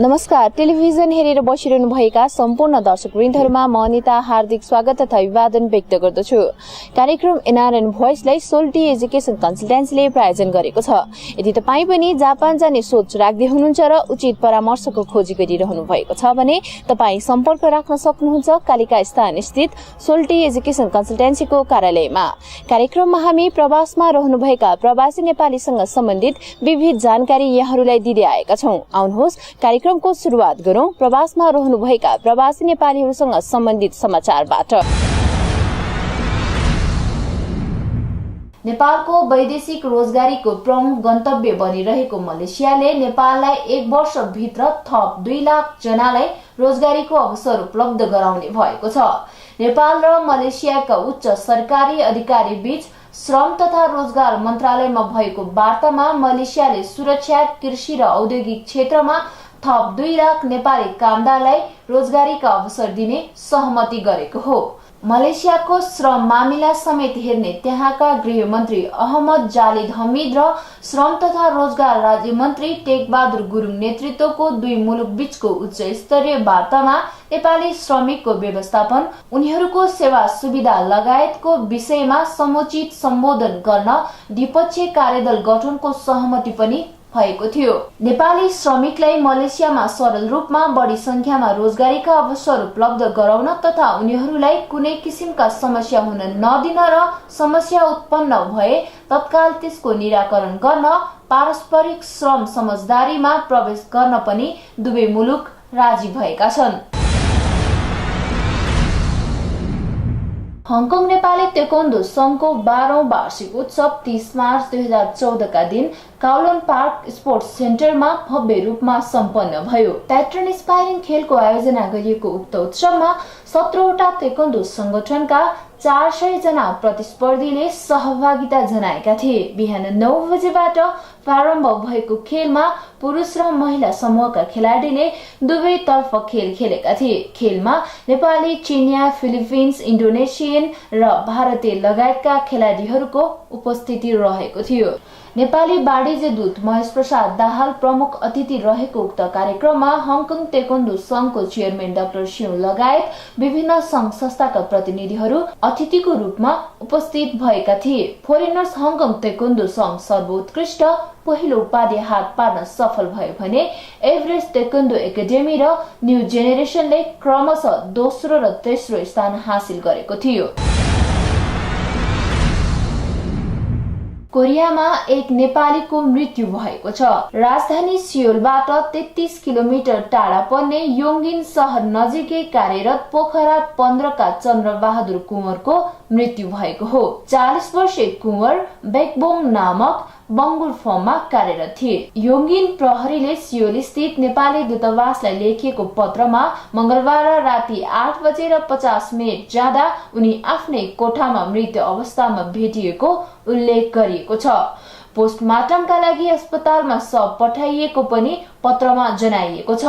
नमस्कार। टेलिभिजन हेरेर बसिरहनु भएका सम्पूर्ण दर्शकवृन्दहरुमा म अनिता हार्दिक स्वागत तथा अभिवादन व्यक्त गर्दछु। कार्यक्रम एनआरएन भोइसलाई सोल्टी एजुकेसन कन्सल्टेन्सीले प्रायोजन गरेको छ। यदि तपाई पनि जापान जाने सोच राख्दै हुनुहुन्छ र उचित परामर्शको खोजी गरिरहनु भएको छ भने तपाई सम्पर्क राख्न सक्नुहुन्छ कालिका स्थान स्थित सोल्टी एजुकेसन कन्सल्टेन्सीको कार्यालयमा। कार्यक्रममा हामी प्रवासमा रहनुभएका प्रवासी नेपालीसँग सम्बन्धित विविध जानकारी यहाँहरूलाई दिँदै आएका छौं। आउनुहोस् कार्यक्रमको सुरुवात गरौं प्रवासमा रहनुभएका प्रवासी नेपालीहरूसँग सम्बन्धित समाचारबाट। नेपालको वैदेशिक रोजगारीको प्रमुख गन्तव्य बनिरहेको मलेसियाले नेपाललाई 1 वर्षभित्र थप 2 लाख जनालाई रोजगारीको अवसर उपलब्ध गराउने भएको छ। नेपाल र मलेसियाका उच्च सरकारी अधिकारी बीच श्रम तथा रोजगार मन्त्रालयमा भएको वार्तामा मलेसियाले सुरक्षा, कृषि र औद्योगिक क्षेत्रमा थप 2 लाख नेपाली कामदारलाई रोजगारीका अवसर दिने सहमति गरेको हो। मलेसियाको श्रम मामिला समेत हेर्ने त्यहाँका गृह मन्त्री अहमद जालिद हमिद र श्रम तथा रोजगार राज्य मन्त्री टेकबहादुर गुरुङ नेतृत्वको 2 मुलुक बीचको उच्च स्तरीय वार्तामा नेपाली श्रमिकको व्यवस्थापन, उनीहरूको सेवा सुविधा लगायतको विषयमा समुचित सम्बोधन गर्न द्विपक्षीय कार्यदल गठनको सहमति पनि भएको थियो। नेपाली श्रमिकलाई मलेसियामा सरल रूपमा बढी संख्यामा रोजगारीका अवसर उपलब्ध गराउन तथा उनीहरूलाई कुनै किसिमका समस्या हुन नदिन र समस्या उत्पन्न भए तत्काल त्यसको निराकरण गर्न पारस्परिक श्रम समझदारीमा प्रवेश गर्न पनि दुवै मुलुक राजी भएका छन्। हङकङ नेपाली ताइक्वान्डो संघको 12औं वार्षिक उत्सव 30 मार्च 2014 का दिन काउलन पार्क स्पोर्ट्स सेन्टरमा भव्य रूपमा सम्पन्न भयो। प्याट्रन इन्स्पायरिङ खेलको आयोजना गरिएको उक्त उत्सवमा 17 वटा ताइक्वान्डो संगठनका 400 जना प्रतिस्पर्धीले सहभागिता जनाएका थिए। बिहान 9 बजेबाट प्रारम्भ भएको खेलमा पुरुष र महिला समूहका खेलाडीले दुवै तर्फ खेल खेलेका थिए। खेलमा नेपाली, चिनिया, फिलिपिन्स, इन्डोनेसियन र भारतीय लगायतका खेलाडीहरूको उपस्थिति रहेको थियो। नेपाली वाणिज्य दूत महेश प्रसाद दाहाल प्रमुख अतिथि रहेको उक्त कार्यक्रममा हङकङ ताइक्वान्डो संघको चेयरम्यान डाक्टर सिंह लगायत विभिन्न संघ संस्थाका प्रतिनिधिहरू अतिथिको रूपमा उपस्थित भएका थिए। फोरेनर्स हङकङ ताइक्वान्डो संघ सर्वोत्कृष्ट पहिलो उपाधि हात पार्न सफल भयो भने एभरेस्ट ताइक्वान्डो एकाडेमी र न्यू जेनेरेसनले क्रमशः दोस्रो र तेस्रो स्थान हासिल गरेको थियो। कोरियामा एक नेपालीको मृत्यु भएको छ। राजधानी सियोलबाट 33 किलोमिटर टाढा पर्ने योङगिन शहर नजिकै कार्यरत पोखरा 15 का चन्द्रबहादुर कुँवरको मृत्यु भएको हो। 40 वर्षीय कुँवर बेकबोङ नामक बंगुर फर्ममा कार्यरत थिए। योङगिन प्रहरीले सियोल स्थित नेपाली दूतावासलाई लेखिएको पत्रमा मंगलबार राति 8:50 जाँदा उनी आफ्नै कोठामा मृत अवस्थामा भेटिएको उल्लेख गरिएको छ। पोस्टमार्टमका लागि अस्पतालमा शव पठाइएको पनि पत्रमा जनाइएको छ।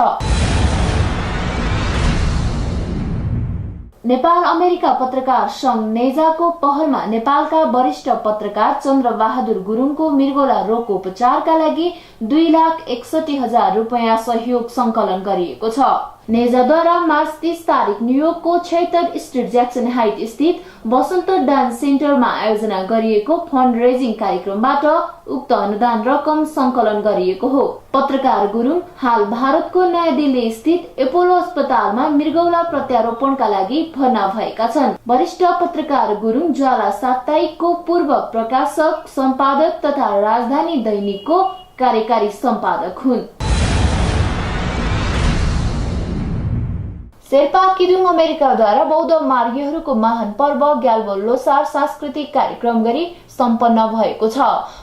नेपाल अमेरिका पत्रकार संघ नेजाको पहलमा नेपालका वरिष्ठ पत्रकार चन्द्रबहादुर गुरुङको मृगौला रोगको उपचारका लागि 2,61,000 रुपैयाँ सहयोग संकलन गरिएको छ। नेजाद्वारा मार्च 30 तारिक न्युयोर्कको 76 स्ट्रिट ज्याक्सन हाइट स्थित वसन्त डान्स सेन्टरमा आयोजना गरिएको फन्ड रेजिङ कार्यक्रमबाट उक्त अनुदान रकम संकलन गरिएको हो। पत्रकार गुरुङ हाल भारतको नयाँ दिल्ली स्थित एपोलो अस्पतालमा मृगौला प्रत्यारोपणका लागि भर्ना भएका छन्। वरिष्ठ पत्रकार गुरुङ ज्वाला साप्ताहिकको पूर्व प्रकाशक, सम्पादक तथा राजधानी दैनिकको कार्यकारी सम्पादक हुन्। शेर्पा किदुङ अमेरिकाद्वारा बौद्ध मार्गीहरूको महान पर्व ग्याल्बो लोसार सांस्कृतिक कार्यक्रम गरी सम्पन्न भएको छ।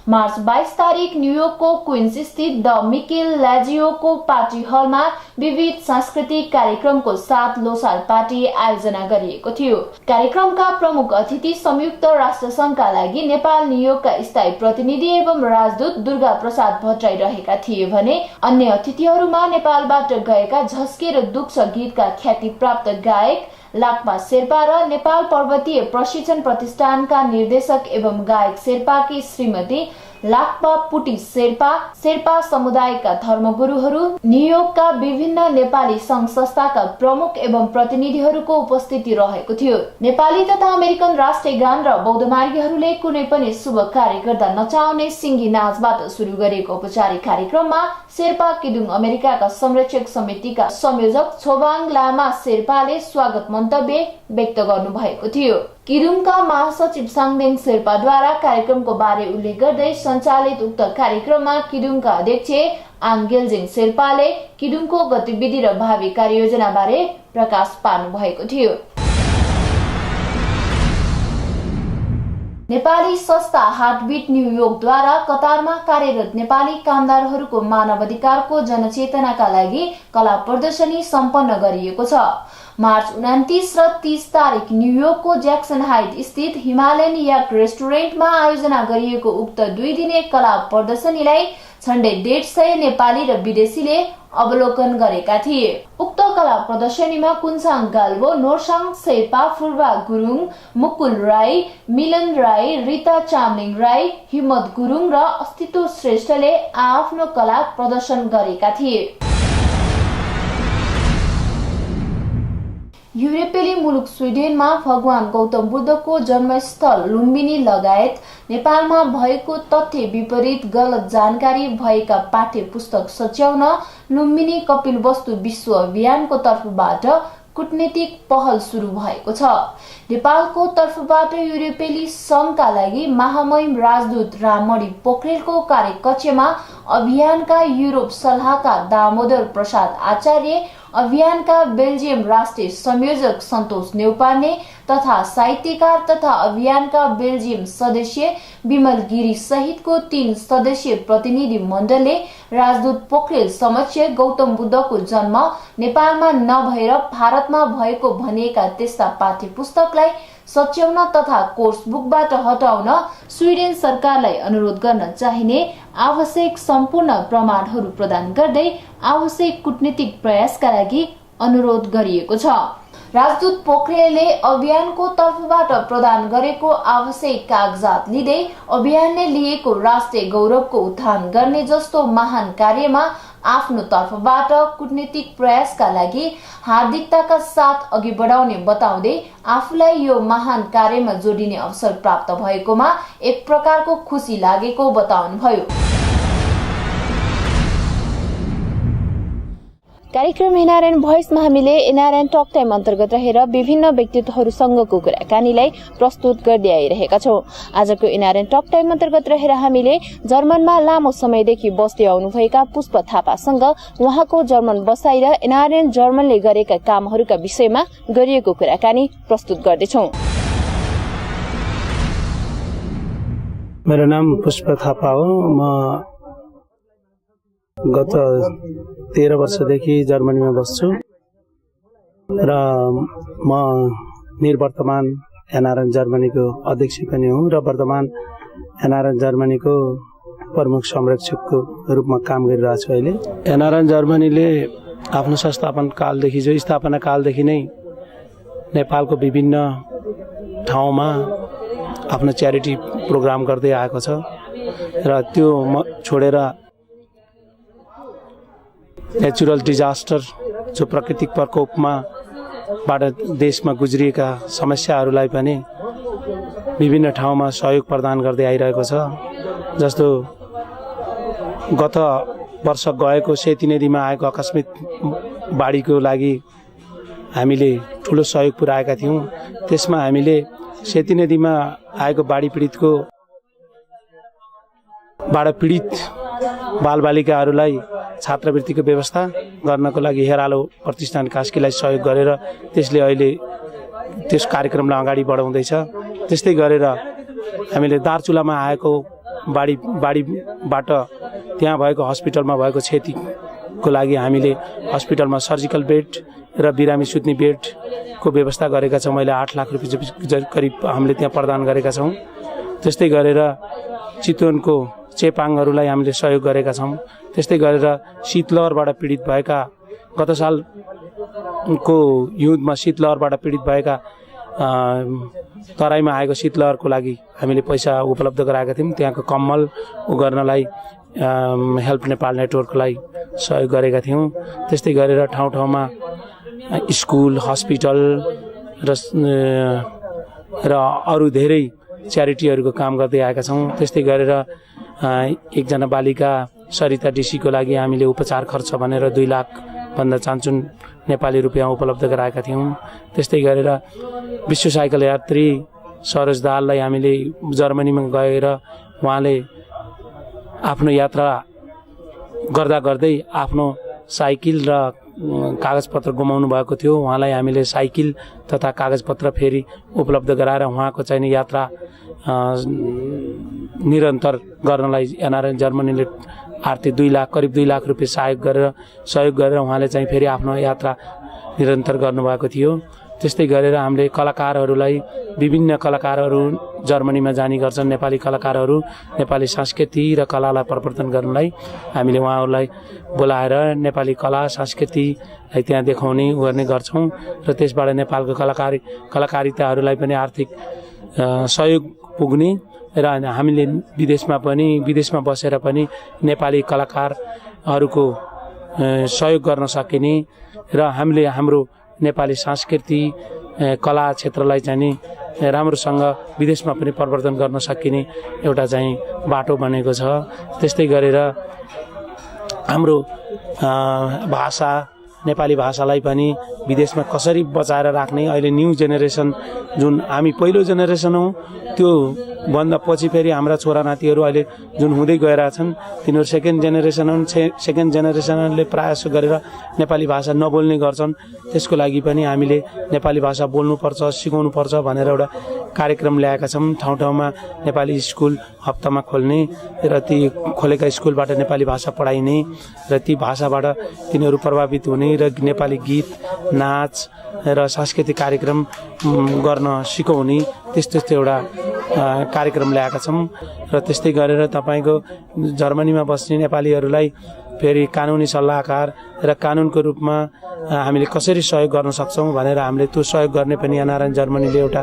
मार्च 22 तारिक न्युयोर्कको क्वीन्स स्थित द मिकेल लाजियोको पार्टी हलमा विविध सांस्कृतिक कार्यक्रमको साथ लोसार पार्टी आयोजना गरिएको थियो। कार्यक्रमका प्रमुख अतिथि संयुक्त राष्ट्र संघका लागि नेपाल न्युयोर्कका स्थायी प्रतिनिधि एवं राजदूत दुर्गा प्रसाद भट्टराई रहेका थिए भने अन्य अतिथिहरूमा नेपालबाट गएका झस्के र दुक्ष गीतका ख्याति प्राप्त गायक लाक्पा शेर्पा र नेपाल पर्वतीय प्रशिक्षण प्रतिष्ठानका निर्देशक एवं गायक शेर्पाकी श्रीमती लाक्पा पुटी शेर्पा समुदायका धर्मगुरुहरू, न्युयोर्कका विभिन्न नेपाली संघ संस्थाका प्रमुख एवं प्रतिनिधिहरूको उपस्थिति रहेको थियो। नेपाली तथा अमेरिकन राष्ट्रिय गान र बौद्ध मार्गीहरूले कुनै पनि शुभ कार्य गर्दा नचाउने सिङ्गी नाचबाट सुरु गरेको औपचारिक कार्यक्रममा शेर्पा किदुङ अमेरिकाका संरक्षक समितिका संयोजक छोबाङ लामा शेर्पाले स्वागत मन्तव्य व्यक्त गर्नु भएको थियो। किदुङका महासचिव साङदेङ शेर्पाद्वारा कार्यक्रमको बारे उल्लेख गर्दै सञ्चालित उक्त कार्यक्रममा किदुङका अध्यक्ष आङ गेल्जिङ शेर्पाले किदुङको गतिविधि र भावी कार्ययोजना बारे प्रकाश पार्नु भएको थियो। नेपाली संस्था हार्टबिट न्युयोर्कद्वारा कतारमा कार्यरत नेपाली कामदारहरूको मानवाधिकारको जनचेतनाका लागि कला प्रदर्शनी सम्पन्न गरिएको छ। मार्च 29 र 30 तारिक न्युयोर्कको ज्याक्सन हाइट स्थित हिमालयन याक रेस्टुरेन्टमा आयोजना गरिएको उक्त 2 दिने कला प्रदर्शनीलाई झण्डै 150 नेपाली र विदेशीले अवलोकन गरेका थिए। उक्त कला प्रदर्शनीमा कुन्छाङ गाल्बो, नोर्साङ शेर्पा, फुर्बा गुरुङ, मुकुल राई, मिलन राई, रिता चामलिङ राई, हिम्मत गुरुङ र अस्तित्व श्रेष्ठले आफ्नो कला प्रदर्शन गरेका थिए। युरोपेली मुलुक स्विडेनमा भगवान गौतम बुद्धको जन्मस्थल लुम्बिनी लगायत नेपालमा भएको तथ्य विपरीत गलत जानकारी भएका पाठ्य पुस्तक सच्याउन लुम्बिनी कपिलवस्तु विश्व अभियानको तर्फबाट कूटनीतिक पहल सुरु भएको छ। नेपालको तर्फबाट युरोपेली संघका लागि महामहिम राजदूत राममणि पोखरेलको कार्यकक्षमा अभियानका युरोप सल्लाहकार दामोदर प्रसाद आचार्य, अभियानका बेल्जियम राष्ट्रिय संयोजक सन्तोष नेउपाने तथा साहित्यकार तथा अभियानका बेल्जियम सदस्य विमल गिरी सहितको 3 सदस्यीय प्रतिनिधि मण्डलले राजदूत पोखरेल समक्ष गौतम बुद्धको जन्म नेपालमा नभएर भारतमा भएको भनिएका त्यस्ता पाठ्य पुस्तकलाई सच्याउन तथा कोर्स बुकबाट हटाउन स्विडेन सरकारलाई अनुरोध गर्न चाहिने आवश्यक सम्पूर्ण प्रमाणहरू प्रदान गर्दै आवश्यक कूटनीतिक प्रयासका लागि अनुरोध गरिएको छ। राजदूत पोखरेलले अभियानको तर्फबाट प्रदान गरेको आवश्यक कागजात लिँदै अभियानले लिएको राष्ट्रिय गौरवको उत्थान गर्ने जस्तो महान कार्यमा आफ्नो तर्फबाट कूटनीतिक प्रयासका लागि हार्दिकताका साथ अघि बढाउने बताउँदै आफूलाई यो महान कार्यमा जोडिने अवसर प्राप्त भएकोमा एक प्रकारको खुसी लागेको बताउनुभयो। कार्यक्रम एनआरएन भोइसमा हामीले एनआरएन टक टाइम अन्तर्गत रहेर विभिन्न व्यक्तित्वहरूसँगको कुराकानीलाई प्रस्तुत गर्दै आइरहेका छौं। आजको एनआरएन टक टाइम अन्तर्गत रहेर हामीले जर्मनमा लामो समयदेखि बस्दै आउनुभएका पुष्प थापासँग उहाँको जर्मन बसाइ र एनआरएन जर्मनले गरेका कामहरूका विषयमा गरिएको कुराकानी प्रस्तुत गर्दैछौं। मेरो नाम पुष्प थापा हो। म गत 13 वर्षदेखि जर्मनीमा बस्छु र म निवर्तमान एनआरएन जर्मनीको अध्यक्ष पनि हुँ र वर्तमान एनआरएन जर्मनीको प्रमुख संरक्षकको रूपमा काम गरिरहेको छु। अहिले एनआरएन जर्मनीले आफ्नो संस्थापन कालदेखि जो स्थापना कालदेखि नै नेपालको विभिन्न ठाउँमा आफ्नो च्यारिटी प्रोग्राम गर्दै आएको छ र त्यो छोडेर नेचुरल डिजास्टर जो प्राकृतिक प्रकोपमा बाट देशमा गुज्रिएका समस्याहरूलाई पनि विभिन्न ठाउँमा सहयोग प्रदान गर्दै आइरहेको छ। जस्तो गत वर्ष गएको सेती नदीमा आएको आकस्मिक बाढीको लागि हामीले ठुलो सहयोग पुर्याएका थियौं। त्यसमा हामीले सेती नदीमा आएको बाढी पीडितको पीडित बालबालिकाहरूलाई छात्रवृत्तिको व्यवस्था गर्नको लागि हेरालो प्रतिष्ठान कास्कीलाई सहयोग गरेर त्यसले अहिले त्यस कार्यक्रमलाई अगाडि बढाउँदैछ। त्यस्तै गरेर हामीले दार्चुलामा आएको बाढीबाट त्यहाँ भएको हस्पिटलमा भएको क्षतिको लागि हामीले हस्पिटलमा सर्जिकल बेड र बिरामी सुत्ने बेडको व्यवस्था गरेका छौँ। मैले 8 लाख रुपैयाँ करिब हामीले त्यहाँ प्रदान गरेका छौँ। त्यस्तै गरेर चितवनको चेपाङहरूलाई हामीले सहयोग गरेका छौँ। त्यस्तै गरेर शीतलहरबाट पीडित भएका गत सालको युद्धमा शीतलहरबाट पीडित भएका तराईमा आएको शीतलहरको लागि हामीले पैसा उपलब्ध गराएका थियौँ। त्यहाँको कम्मल गर्नलाई हेल्प नेपाल नेटवर्कलाई सहयोग गरेका थियौँ। त्यस्तै गरेर ठाउँ ठाउँमा स्कुल, हस्पिटल र अरू धेरै च्यारिटीहरूको काम गर्दै आएका छौँ। त्यस्तै गरेर एकजना बालिका सरिता डीसीको लागि हामीले उपचार खर्च भनेर 2 लाखभन्दा चान्चुन नेपाली रुपियाँ उपलब्ध गराएका थियौँ। त्यस्तै गरेर विश्व साइकल यात्री सरोज दाहाललाई हामीले जर्मनीमा गएर उहाँले आफ्नो यात्रा गर्दा गर्दै आफ्नो साइकल र कागजपत्र गुमाउनु भएको थियो। उहाँलाई हामीले साइकल तथा कागजपत्र फेरि उपलब्ध गराएर उहाँको चाहिने यात्रा निरन्तर गर्नलाई एनआरएन जर्मनीले आर्थिक 2 लाख करिब 2 लाख रुपियाँ सहयोग गरेर उहाँले चाहिँ फेरि आफ्नो यात्रा निरन्तर गर्नुभएको थियो। त्यस्तै गरेर हामीले कलाकारहरूलाई विभिन्न कलाकारहरू जर्मनीमा जाने गर्छन्। नेपाली कलाकारहरू नेपाली संस्कृति र कलालाई प्रवर्धन गर्नलाई हामीले उहाँहरूलाई बोलाएर नेपाली कला संस्कृतिलाई त्यहाँ देखाउने गर्ने गर्छौँ र त्यसबाट नेपालको कलाकारिताहरूलाई पनि आर्थिक सहयोग पुग्ने र हामीले विदेशमा बसेर पनि नेपाली कलाकारहरूको सहयोग गर्न सकिने र हामीले हाम्रो नेपाली संस्कृति कला क्षेत्रलाई चाहिँ नि राम्रोसँग विदेशमा पनि प्रवर्धन गर्न सकिने एउटा चाहिँ बाटो बनेको छ। त्यस्तै गरेर हाम्रो भाषा नेपाली भाषालाई पनि विदेशमा कसरी बचाएर राख्ने, अहिले न्यू जेनेरेसन जुन हामी पहिलो जेनेरेसन हौँ त्यो भन्दा पछि फेरि हाम्रा छोरा नातिहरू अहिले जुन हुँदै गइरहेछन् तिनीहरू सेकेन्ड जेनेरेसन हुन्। सेकेन्ड जेनेरेसनले प्रयास गरेर नेपाली भाषा नबोल्ने गर्छन्। त्यसको लागि पनि हामीले नेपाली भाषा बोल्नुपर्छ, सिकाउनुपर्छ भनेर एउटा कार्यक्रम ल्याएका छौँ। ठाउँ ठाउँमा नेपाली स्कुल हप्तामा खोल्ने र ती खोलेका स्कुलबाट नेपाली भाषा पढाइने र ती भाषाबाट तिनीहरू प्रभावित हुने र नेपाली गीत, नाच र सांस्कृतिक कार्यक्रम गर्न सिकाउने त्यस्तो एउटा कार्यक्रम ल्याएका छौँ। र त्यस्तै गरेर तपाईँको जर्मनीमा बस्ने नेपालीहरूलाई फेरि कानुनी सल्लाहकार र कानुनको रूपमा हामीले कसरी सहयोग गर्न सक्छौँ भनेर हामीले त्यो सहयोग गर्ने पनि एनआरएन जर्मनीले एउटा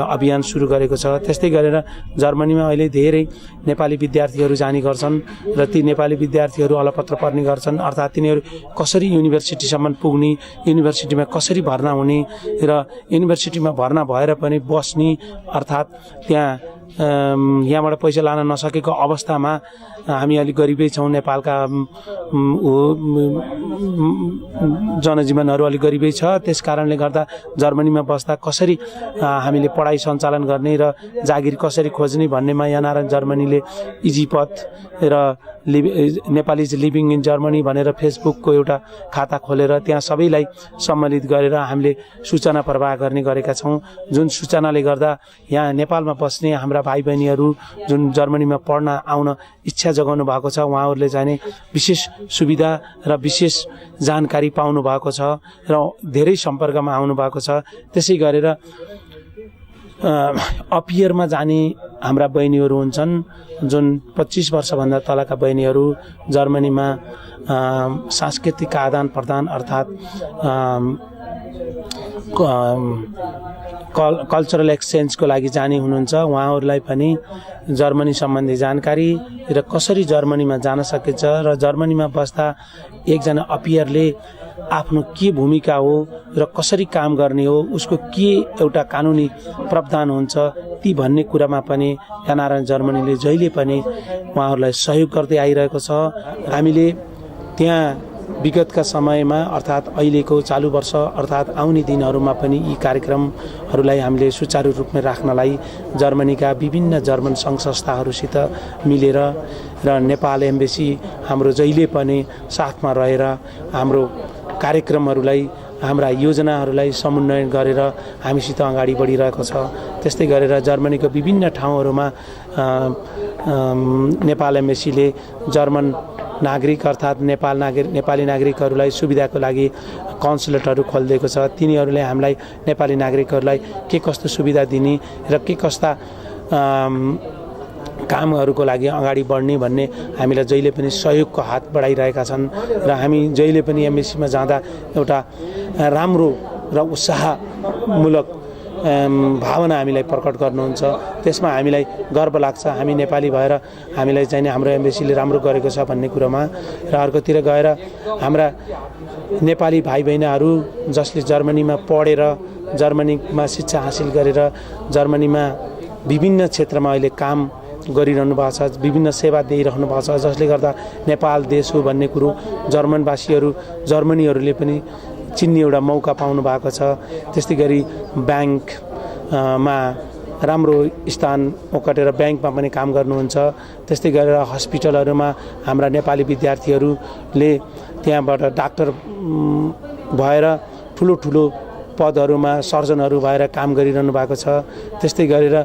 अभियान सुरु गरेको छ। त्यस्तै गरेर जर्मनीमा अहिले धेरै नेपाली विद्यार्थीहरू जाने गर्छन् र ती नेपाली विद्यार्थीहरू अलपत्र पर्ने गर्छन्। अर्थात् तिनीहरू कसरी युनिभर्सिटीसम्म पुग्ने, युनिभर्सिटीमा कसरी भर्ना हुने र युनिभर्सिटीमा भर्ना भएर पनि बस्ने, अर्थात् यहाँबाट पैसा लान नसकेको अवस्थामा हामी अलिक गरिबै छौँ। नेपालका जनजीवनहरू अलिक गरिबै छ। त्यस कारणले गर्दा जर्मनीमा बस्दा कसरी हामीले पढाइ सञ्चालन गर्ने र जागिर कसरी खोज्ने भन्नेमा एनआरएन जर्मनीले इजिपथ र Nepali is living in Germany भनेर फेसबुकको एउटा खाता खोलेर त्यहाँ सबैलाई सम्मिलित गरेर हामीले सूचना प्रवाह गर्ने गरेका छौँ। जुन सूचनाले गर्दा यहाँ नेपालमा बस्ने हाम्रा भाइ बहिनीहरू जुन जर्मनीमा पढ्न आउन इच्छा जगाउनु भएको छ उहाँहरूले चाहिँ विशेष सुविधा र विशेष जानकारी पाउनु भएको छ र धेरै सम्पर्कमा आउनु भएको छ। त्यसै गरेर अपियरमा जाने हाम्रा बहिनीहरू हुन्छन् जुन 25 वर्षभन्दा तलका बहिनीहरू जर्मनीमा सांस्कृतिक आदान प्रदान अर्थात् कल्चरल एक्सचेन्जको लागि जाने हुनुहुन्छ। उहाँहरूलाई पनि जर्मनी सम्बन्धी जानकारी र कसरी जर्मनीमा जान सकिन्छ र जर्मनीमा बस्दा एकजना अपियरले आफ्नो के भूमिका हो र कसरी काम गर्ने हो, उसको के एउटा कानुनी प्रावधान हुन्छ ती भन्ने कुरामा पनि एनआरएन जर्मनीले जहिले पनि उहाँहरूलाई सहयोग गर्दै आइरहेको छ। हामीले त्यहाँ विगतका समयमा अर्थात् अहिलेको चालु वर्ष अर्थात् आउने दिनहरूमा पनि यी कार्यक्रमहरूलाई हामीले सुचारू रूपमा राख्नलाई जर्मनीका विभिन्न जर्मन सङ्घ संस्थाहरूसित मिलेर र नेपाल एम्बेसी हाम्रो जहिले पनि साथमा रहेर हाम्रो कार्यक्रमहरूलाई हाम्रा योजनाहरूलाई समन्वय गरेर हामीसित अगाडि बढिरहेको छ। त्यस्तै गरेर जर्मनीको विभिन्न ठाउँहरूमा नेपाल एम्बेसीले जर्मन नागरिक अर्थात् नेपाली नागरिकहरूलाई सुविधाको लागि कन्सुलेटहरू खोलिदिएको छ। तिनीहरूले हामीलाई नेपाली नागरिकहरूलाई के कस्तो सुविधा दिने र के कस्ता कामहरूको लागि अगाडि बढ्ने भन्ने हामीलाई जहिले पनि सहयोगको हात बढाइरहेका छन् र हामी जहिले पनि एमबेसीमा जाँदा एउटा राम्रो र उत्साहमूलक भावना हामीलाई प्रकट गर्नुहुन्छ। त्यसमा हामीलाई गर्व लाग्छ। हामी नेपाली भएर हामीलाई चाहिँ हाम्रो एम्बेसीले राम्रो गरेको छ भन्ने कुरोमा। र अर्कोतिर गएर हाम्रा नेपाली भाइ बहिनीहरू जसले जर्मनीमा पढेर जर्मनीमा शिक्षा हासिल गरेर जर्मनीमा विभिन्न क्षेत्रमा अहिले काम गरिरहनु भएको छ, विभिन्न सेवा दिइरहनु भएको छ, जसले गर्दा नेपाल देश हो भन्ने कुरो जर्मनवासीहरू जर्मनीहरूले पनि चिन्ने एउटा मौका पाउनु भएको छ। त्यस्तै गरी ब्याङ्कमा राम्रो स्थान ओगटेर ब्याङ्कमा पनि काम गर्नुहुन्छ। त्यस्तै गरेर हस्पिटलहरूमा हाम्रा नेपाली विद्यार्थीहरूले त्यहाँबाट डाक्टर भएर ठुलो ठुलो पदहरूमा सर्जनहरू भएर काम गरिरहनु भएको छ। त्यस्तै गरेर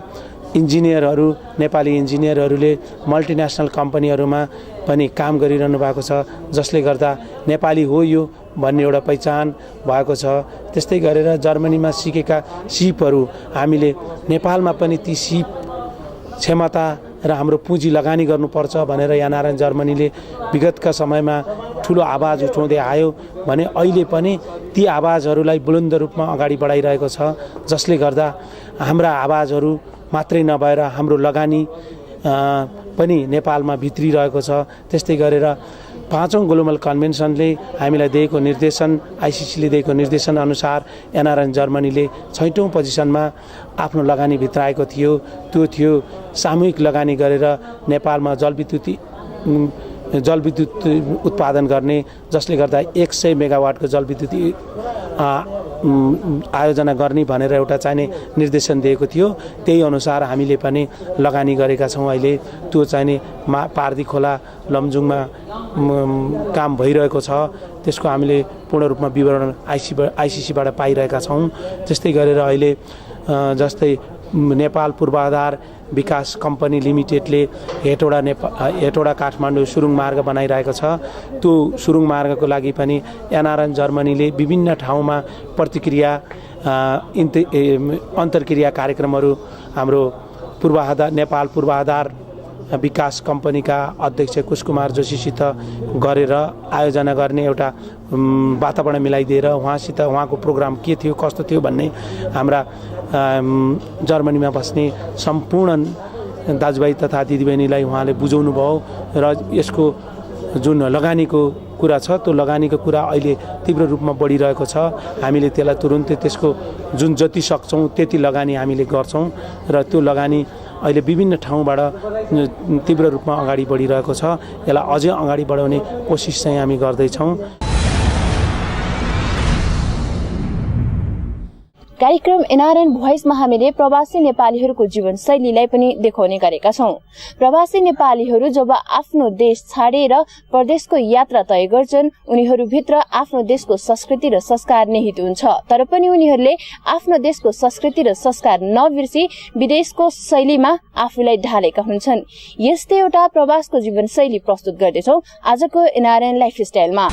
इन्जिनियरहरू नेपाली इन्जिनियरहरूले मल्टिनेसनल कम्पनीहरूमा पनि काम गरिरहनु भएको छ, जसले गर्दा नेपाली हो यो भन्ने एउटा पहिचान भएको छ। त्यस्तै गरेर जर्मनीमा सिकेका सिपहरू हामीले नेपालमा पनि ती सिप क्षमता र हाम्रो पुँजी लगानी गर्नुपर्छ भनेर यहाँ नारायण जर्मनीले विगतका समयमा ठुलो आवाज उठाउँदै आयो भने अहिले पनि ती आवाजहरूलाई बुलन्द रूपमा अगाडि बढाइरहेको छ, जसले गर्दा हाम्रा आवाजहरू मात्रै नभएर हाम्रो लगानी पनि नेपालमा भित्रिरहेको छ। त्यस्तै गरेर 5औं ग्लोबल कन्भेन्सनले हामीलाई दिएको निर्देशन आइसिसीले दिएको निर्देशन अनुसार एनआरएन जर्मनीले 6औं पोजिसनमा आफ्नो लगानी भित्राएको थियो। त्यो थियो सामूहिक लगानी गरेर नेपालमा जलविद्युत उत्पादन गर्ने, जसले गर्दा 100 मेगावाटको जलविद्युत आयोजना गर्ने भनेर एउटा चाहिने निर्देशन दिएको थियो। त्यही अनुसार हामीले पनि लगानी गरेका छौँ। अहिले त्यो चाहिने पार्दी खोला लमजुङमा काम भइरहेको छ, त्यसको हामीले पूर्ण रूपमा विवरण आइसिसीबाट पाइरहेका छौँ। त्यस्तै गरेर अहिले जस्तै नेपाल पूर्वाधार विकास कम्पनी लिमिटेडले हेटौडा काठमाडौँ सुरुङ मार्ग बनाइरहेको छ। त्यो सुरुङ मार्गको लागि पनि एनआरएन जर्मनीले विभिन्न ठाउँमा प्रतिक्रिया अन्तर्क्रिया कार्यक्रमहरू हाम्रो नेपाल पूर्वाधार विकास कम्पनीका अध्यक्ष कुशकुमार जोशीसित गरेर आयोजना गर्ने एउटा वातावरण मिलाइदिएर उहाँको प्रोग्राम के थियो कस्तो थियो भन्ने हाम्रा जर्मनीमा बस्ने सम्पूर्ण दाजुभाइ तथा दिदीबहिनीलाई उहाँले बुझाउनु भयो। र यसको जुन लगानीको कुरा छ त्यो लगानीको कुरा अहिले तीव्र रूपमा बढिरहेको छ। हामीले त्यसलाई तुरुन्तै त्यसको जुन जति सक्छौँ त्यति लगानी हामीले गर्छौँ र त्यो लगानी अहिले विभिन्न ठाउँबाट तीव्र रूपमा अगाडि बढिरहेको छ। यसलाई अझै अगाडि बढाउने कोसिस चाहिँ हामी गर्दैछौँ। कार्यक्रम एनआरएन भोइसमा हामीले प्रवासी नेपालीहरूको जीवनशैलीलाई पनि देखाउने गरेका छौं। प्रवासी नेपालीहरू जब आफ्नो देश छाडेर परदेशको यात्रा तय गर्छन्, उनीहरूभित्र आफ्नो देशको संस्कृति र संस्कार निहित हुन्छ। तर पनि उनीहरूले आफ्नो देशको संस्कृति र संस्कार नबिर्सी विदेशको शैलीमा आफूलाई ढालेका हुन्छन्। यस्तै एउटा प्रवासको जीवनशैली प्रस्तुत गर्दैछौं आजको एनआरएन लाइफस्टाइलमा।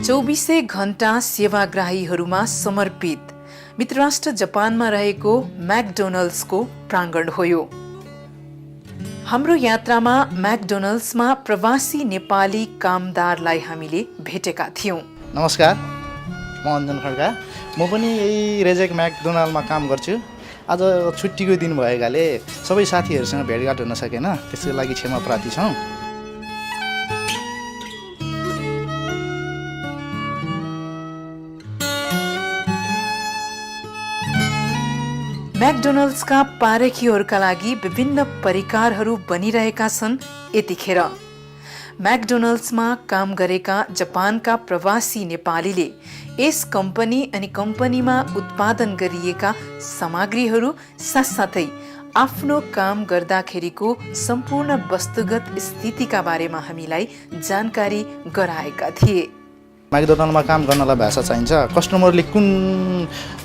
चौबीसै घण्टा सेवाग्राहीहरूमा समर्पित मित्रराष्ट्र जापानमा रहेको म्याकडोनल्ड्सको प्राङ्गण हो यो। हाम्रो यात्रामा म्याकडोनल्ड्समा प्रवासी नेपाली कामदारलाई हामीले भेटेका थियौं। नमस्कार, म अञ्जन खड्का। म पनि यही रेजेक म्याकडोनल्डमा काम गर्छु। आज छुट्टीको दिन भएकाले सबै साथीहरूसँग भेटघाट हुन सकेन, त्यसको लागि क्षमा प्रार्थी छौँ। म्याकडोनल्ड्सका पारेखीहरूका लागि विभिन्न परिकारहरू बनिरहेका छन्। यतिखेर म्याकडोनल्ड्समा काम गरेका जापानका प्रवासी नेपालीले यस कम्पनी अनि कम्पनीमा उत्पादन गरिएका सामग्रीहरू साथसाथै आफ्नो काम गर्दाखेरिको सम्पूर्ण वस्तुगत स्थितिका बारेमा हामीलाई जानकारी गराएका थिए। म्याकडोनल्डमा काम गर्नलाई भाषा चाहिन्छ। कस्टमरले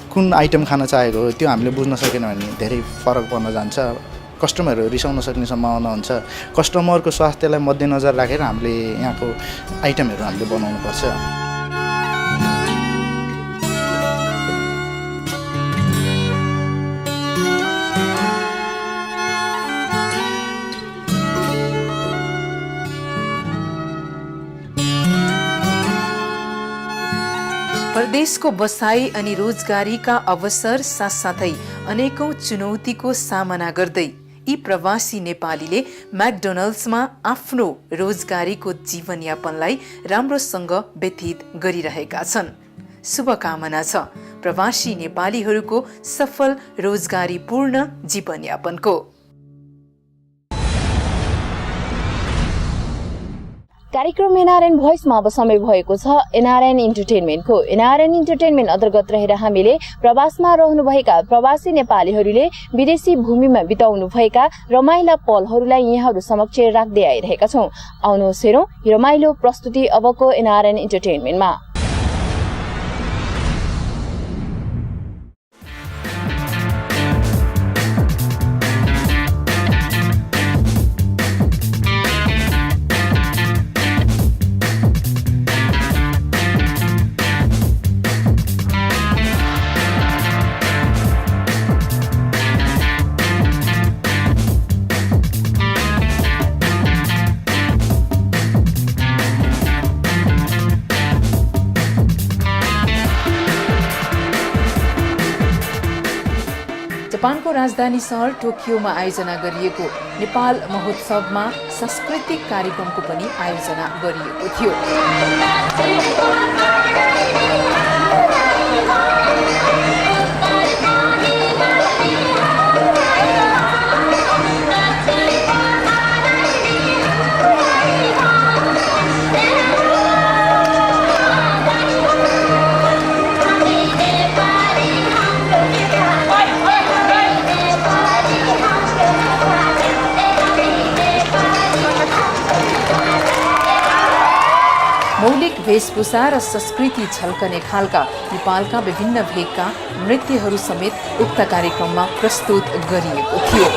कुन आइटम खान चाहेको हो त्यो हामीले बुझ्न सकेन भने धेरै फरक पर्न जान्छ। कस्टमरहरू रिसाउन सक्ने सम्भावना हुन्छ। कस्टमरको स्वास्थ्यलाई मध्यनजर राखेर हामीले यहाँको आइटमहरू हामीले बनाउनुपर्छ। परदेशको बसाई अनि रोजगारीका अवसर साथसाथै अनेकौं चुनौतीको सामना गर्दै यी प्रवासी नेपालीले म्याकडोनल्ड्समा आफ्नो रोजगारीको जीवनयापनलाई राम्रोसँग व्यतीत गरिरहेका छन्। शुभकामना छ प्रवासी नेपालीहरूको सफल रोजगारीपूर्ण जीवनयापनको। कार्यक्रम एनआरएन भोइसमा अब समय भएको छ एनआरएन इन्टरटेनमेन्टको। एनआरएन इन्टरटेनमेन्ट अन्तर्गत रहेर हामीले प्रवासमा रहनुभएका प्रवासी नेपालीहरूले विदेशी भूमिमा बिताउनुभएका रमाइला पलहरूलाई यहाँहरू समक्ष राख्दै आइरहेका छौं। आउनुहोस् हेरौं रमाइलो प्रस्तुति अबको एनआरएन इन्टरटेनमेन्टमा। जापानको राजधानी सहर टोकियोमा आयोजना गरिएको नेपाल महोत्सवमा सांस्कृतिक कार्यक्रमको पनि आयोजना गरिएको थियो। मौलिक वेशभूषा र संस्कृति झल्कने खालका नेपालका विभिन्न भेगका नृत्यहरू समेत उक्त कार्यक्रममा प्रस्तुत गरिएको थियो।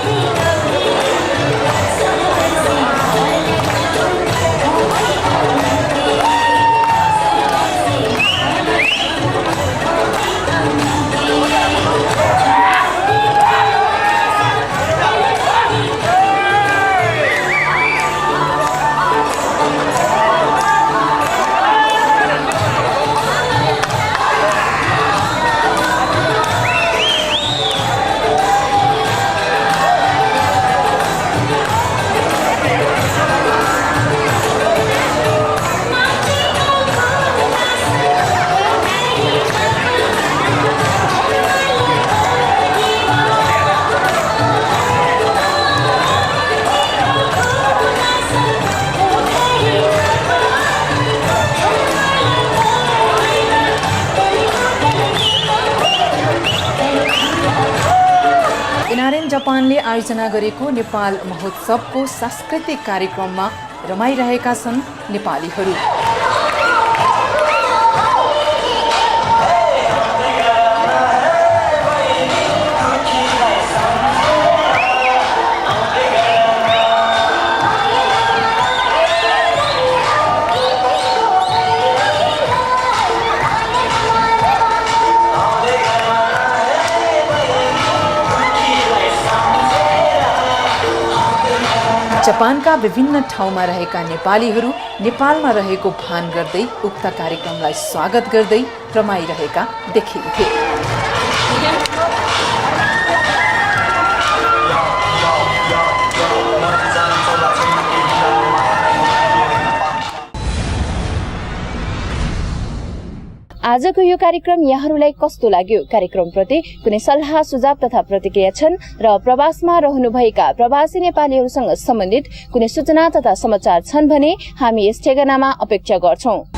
एनआरएन जापानले आयोजना गरेको नेपाल महोत्सवको सांस्कृतिक कार्यक्रममा रमाइरहेका छन् नेपालीहरू। जापानका विभिन्न ठाउँमा रहेका नेपालीहरू नेपालमा रहेको भान गर्दै उक्त कार्यक्रमलाई स्वागत गर्दै रमाइरहेका देखिन्थे। आजको यो कार्यक्रम यहाँहरूलाई कस्तो लाग्यो? कार्यक्रमप्रति कुनै सल्लाह सुझाव तथा प्रतिक्रिया छन् र प्रवासमा रहनुभएका प्रवासी नेपालीहरूसँग सम्बन्धित कुनै सूचना तथा समाचार छन् भने हामी यस ठेगानामा अपेक्षा गर्छौं।